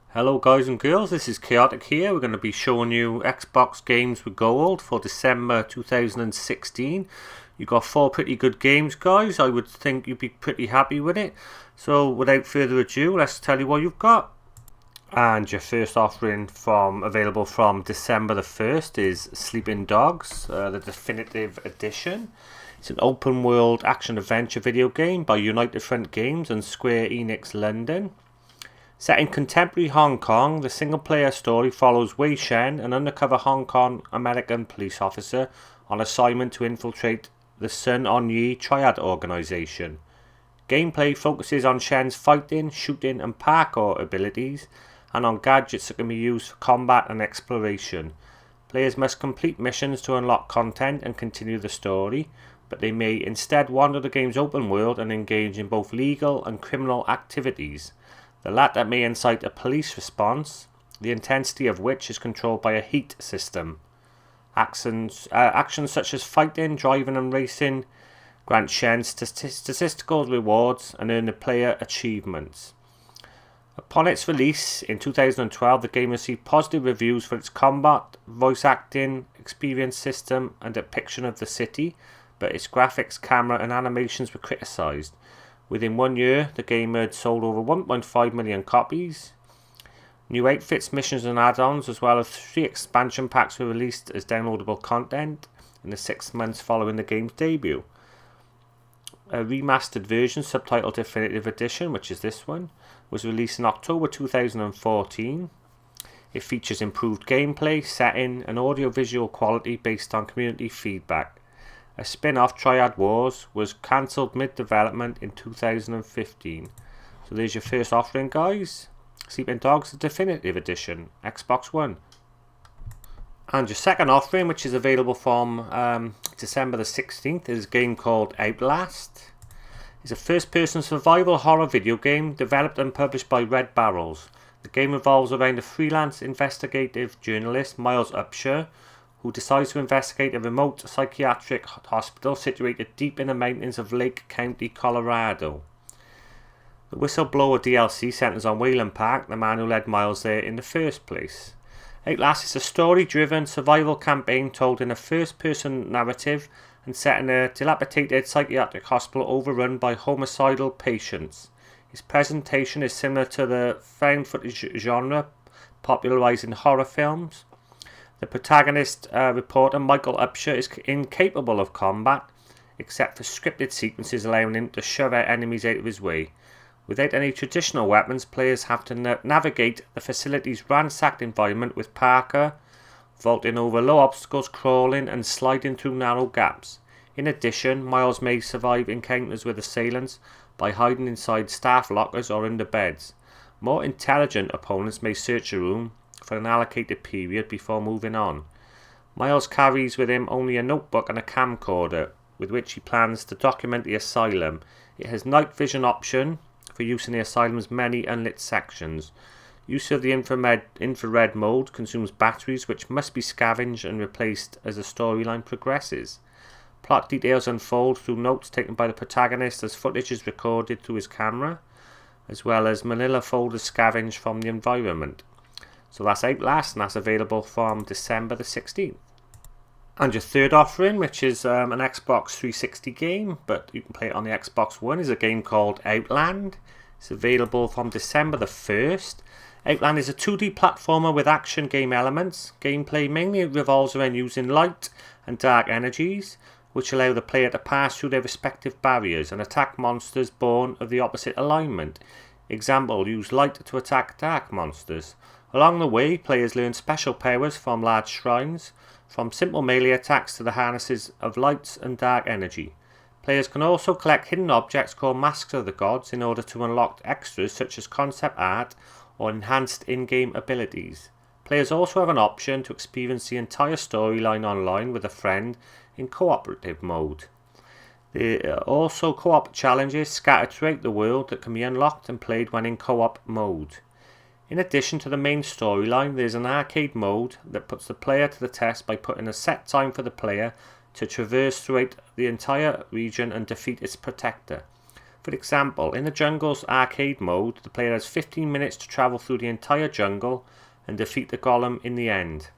Hello guys and girls, this is Chaotic here. We're going to be showing you Xbox games with gold for December 2016. You got 4 pretty good games, guys. I would think you'd be pretty happy with it. So without further ado, let's tell you what you've got. And your first offering available from December the 1st is Sleeping Dogs, the Definitive Edition. It's an open world action adventure video game by United Front Games and Square Enix London. Set in contemporary Hong Kong, the single-player story follows Wei Shen, an undercover Hong Kong American police officer, on assignment to infiltrate the Sun On Yee Triad organization. Gameplay focuses on Shen's fighting, shooting and parkour abilities, and on gadgets that can be used for combat and exploration. Players must complete missions to unlock content and continue the story, but they may instead wander the game's open world and engage in both legal and criminal activities. The latter may incite a police response, the intensity of which is controlled by a heat system. Actions such as fighting, driving and racing grant Shen statistical rewards and earn the player achievements. Upon its release in 2012, the game received positive reviews for its combat, voice acting, experience system and depiction of the city, but its graphics, camera and animations were criticised. Within 1 year, the game had sold over 1.5 million copies. New outfits, missions and add-ons, as well as 3 expansion packs were released as downloadable content in the 6 months following the game's debut. A remastered version, subtitled Definitive Edition, which is this one, was released in October 2014. It features improved gameplay, setting and audio-visual quality based on community feedback. A spin-off, Triad Wars, was cancelled mid-development in 2015. So there's your first offering, guys. Sleeping Dogs, the Definitive Edition, Xbox One. And your second offering, which is available from December the 16th, is a game called Outlast. It's a first-person survival horror video game developed and published by Red Barrels. The game revolves around a freelance investigative journalist, Miles Upshur, who decides to investigate a remote psychiatric hospital situated deep in the mountains of Lake County, Colorado. The Whistleblower DLC centers on Wayland Park, the man who led Miles there in the first place. Outlast is a story-driven survival campaign told in a first-person narrative and set in a dilapidated psychiatric hospital overrun by homicidal patients. Its presentation is similar to the found footage genre popularized in horror films. The protagonist, reporter Michael Upshur, is incapable of combat, except for scripted sequences allowing him to shove out enemies out of his way. Without any traditional weapons, players have to navigate the facility's ransacked environment with parkour, vaulting over low obstacles, crawling and sliding through narrow gaps. In addition, Miles may survive encounters with assailants by hiding inside staff lockers or under beds. More intelligent opponents may search a room for an allocated period before moving on. Miles carries with him only a notebook and a camcorder, with which he plans to document the asylum. It has night vision option for use in the asylum's many unlit sections. Use of the infrared mode consumes batteries which must be scavenged and replaced as the storyline progresses. Plot details unfold through notes taken by the protagonist as footage is recorded through his camera, as well as manila folders scavenged from the environment. So that's Outlast, and that's available from December the 16th. And your third offering, which is an Xbox 360 game, but you can play it on the Xbox One, is a game called Outland. It's available from December the 1st. Outland is a 2D platformer with action game elements. Gameplay mainly revolves around using light and dark energies, which allow the player to pass through their respective barriers and attack monsters born of the opposite alignment. Example, use light to attack dark monsters. Along the way, players learn special powers from large shrines, from simple melee attacks to the harnesses of lights and dark energy. Players can also collect hidden objects called Masks of the Gods in order to unlock extras such as concept art or enhanced in-game abilities. Players also have an option to experience the entire storyline online with a friend in cooperative mode. There are also co-op challenges scattered throughout the world that can be unlocked and played when in co-op mode. In addition to the main storyline, there is an arcade mode that puts the player to the test by putting a set time for the player to traverse throughout the entire region and defeat its protector. For example, in the jungle's arcade mode, the player has 15 minutes to travel through the entire jungle and defeat the golem in the end.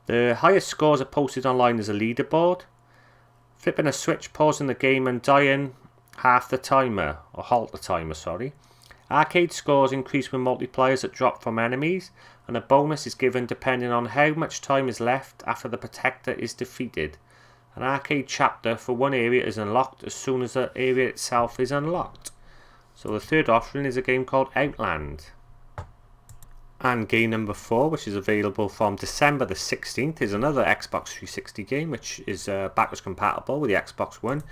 The highest scores are posted online as a leaderboard. Flipping a switch, pausing the game and dying halt the timer. Arcade scores increase with multipliers that drop from enemies, and a bonus is given depending on how much time is left after the protector is defeated. An arcade chapter for one area is unlocked as soon as the area itself is unlocked. So the third offering is a game called Outland. And game number 4, which is available from December the 16th, is another Xbox 360 game, which is backwards compatible with the Xbox One.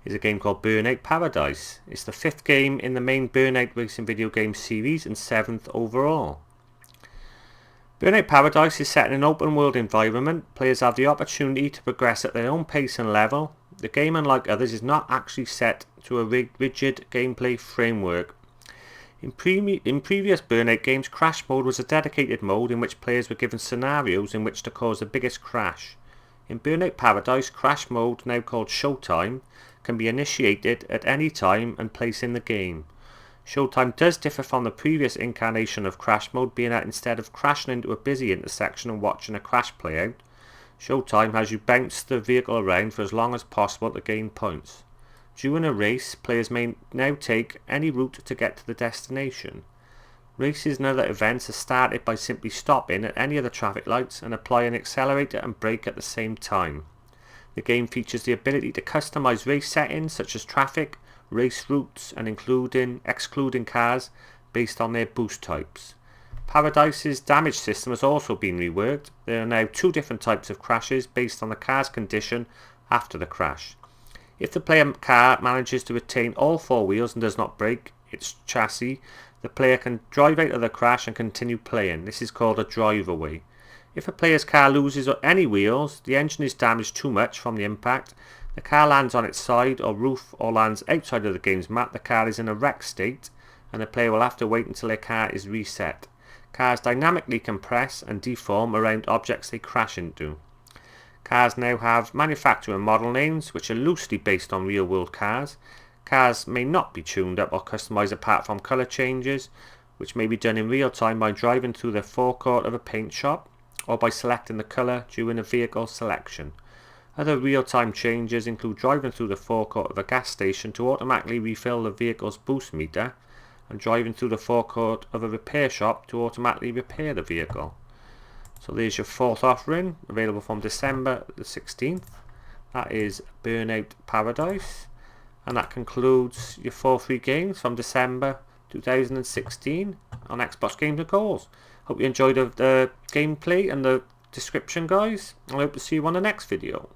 Is a game called Burnout Paradise. It's the 5th game in the main Burnout racing video game series and 7th overall. Burnout Paradise is set in an open world environment. Players have the opportunity to progress at their own pace and level. The game, unlike others, is not actually set to a rigid gameplay framework. In previous Burnout games, Crash Mode was a dedicated mode in which players were given scenarios in which to cause the biggest crash. In Burnout Paradise, Crash Mode, now called Showtime, can be initiated at any time and place in the game. Showtime does differ from the previous incarnation of Crash Mode, being that instead of crashing into a busy intersection and watching a crash play out, Showtime has you bounce the vehicle around for as long as possible to gain points. During a race, players may now take any route to get to the destination. Races and other events are started by simply stopping at any of the traffic lights and apply an accelerator and brake at the same time. The game features the ability to customize race settings such as traffic, race routes, and excluding cars based on their boost types. Paradise's damage system has also been reworked. There are now 2 different types of crashes based on the car's condition after the crash. If the player car manages to retain all 4 wheels and does not break its chassis, the player can drive out of the crash and continue playing. This is called a drive away. If a player's car loses any wheels, the engine is damaged too much from the impact, the car lands on its side or roof or lands outside of the game's map, the car is in a wreck state and the player will have to wait until their car is reset. Cars dynamically compress and deform around objects they crash into. Cars now have manufacturer and model names which are loosely based on real world cars. Cars may not be tuned up or customized apart from colour changes, which may be done in real time by driving through the forecourt of a paint shop, or by selecting the colour during a vehicle selection. Other real-time changes include driving through the forecourt of a gas station to automatically refill the vehicle's boost meter, and driving through the forecourt of a repair shop to automatically repair the vehicle. So there's your 4th offering, available from December the 16th. That is Burnout Paradise. And that concludes your 4 free games from December 2016 on Xbox Games and Goals. Hope you enjoyed the gameplay and the description, guys. I hope to see you on the next video.